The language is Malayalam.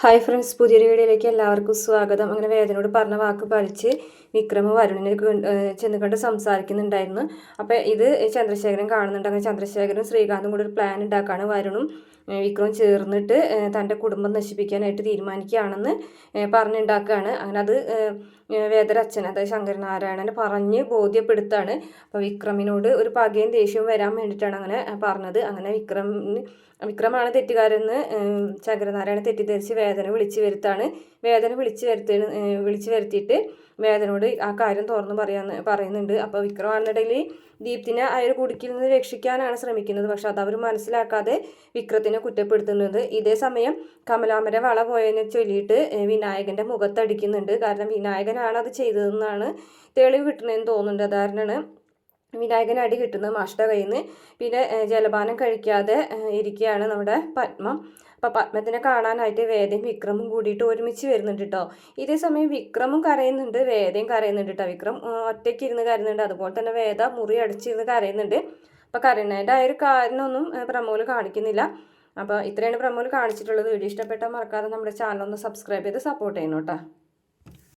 ഹായ് ഫ്രണ്ട്സ്, പുതിയൊരു വീഡിയോയിലേക്ക് എല്ലാവർക്കും സ്വാഗതം. അങ്ങനെ വേദനയോട് പറഞ്ഞ വാക്ക് പാലിച്ച് വിക്രമ വരുണിനെ ചെന്ന് കണ്ട് സംസാരിക്കുന്നുണ്ടായിരുന്നു. അപ്പോൾ ഇത് ചന്ദ്രശേഖരൻ കാണുന്നുണ്ട്. അങ്ങനെ ചന്ദ്രശേഖരനും ശ്രീകാന്തും കൂടി ഒരു പ്ലാൻ ഉണ്ടാക്കുകയാണ്. വരുണും വിക്രവും ചേർന്നിട്ട് തൻ്റെ കുടുംബം നശിപ്പിക്കാനായിട്ട് തീരുമാനിക്കുകയാണെന്ന് പറഞ്ഞുണ്ടാക്കുകയാണ്. അങ്ങനെ അത് വേദര അച്ഛൻ, അതായത് ശങ്കരനാരായണനെ പറഞ്ഞ് ബോധ്യപ്പെടുത്താണ്. അപ്പോൾ വിക്രമിനോട് ഒരു പകയും ദേഷ്യവും വരാൻ വേണ്ടിയിട്ടാണ് അങ്ങനെ പറഞ്ഞത്. അങ്ങനെ വിക്രമാണ് തെറ്റുകാരെന്ന് ശങ്കരനാരായണ തെറ്റിദ്ധരിച്ച് വേദന വിളിച്ചു വരുത്തിയിട്ട് വേദനയോട് ആ കാര്യം തുറന്ന് പറയുന്നുണ്ട്. അപ്പോൾ വിക്രമാണെന്നിടയിൽ ദീപ്തിനെ ആ ഒരു കുടുക്കിൽ നിന്ന് രക്ഷിക്കാനാണ് ശ്രമിക്കുന്നത്. പക്ഷെ അത് അവർ മനസ്സിലാക്കാതെ വിക്രത്തിനെ കുറ്റപ്പെടുത്തുന്നത്. ഇതേ സമയം കമലാമര വള പോയതിനെ ചൊല്ലിയിട്ട് വിനായകൻ്റെ മുഖത്തടിക്കുന്നുണ്ട്. കാരണം വിനായകനാണ് അത് ചെയ്തതെന്നാണ് തെളിവ് കിട്ടുന്നതെന്ന് തോന്നുന്നുണ്ട്. അതാരണമാണ് വിനായകൻ അടി കിട്ടുന്നത് മാഷ്ട കയ്യിൽ നിന്ന്. പിന്നെ ജലപാനം കഴിക്കാതെ ഇരിക്കുകയാണ് നമ്മുടെ പത്മം. അപ്പോൾ പത്മത്തിനെ കാണാനായിട്ട് വേദയും വിക്രമും കൂടിയിട്ട് ഒരുമിച്ച് വരുന്നുണ്ട് കേട്ടോ. ഇതേ സമയം വിക്രമും കരയുന്നുണ്ട്, വേദയും കരയുന്നുണ്ട് കേട്ടോ. വിക്രം ഒറ്റയ്ക്ക് ഇരുന്ന് കരയുന്നുണ്ട്, അതുപോലെ തന്നെ വേദ മുറി അടച്ചിരുന്ന് കരയുന്നുണ്ട്. അപ്പോൾ കരയുന്നതിൻ്റെ ആ ഒരു കാരണമൊന്നും പ്രമോല് കാണിക്കുന്നില്ല. അപ്പോൾ ഇത്രയാണ് പ്രമോല് കാണിച്ചിട്ടുള്ളത്. വീഡിയോ ഇഷ്ടപ്പെട്ടാൽ മറക്കാതെ നമ്മുടെ ചാനൽ ഒന്ന് സബ്സ്ക്രൈബ് ചെയ്ത് സപ്പോർട്ട് ചെയ്യണം കേട്ടോ.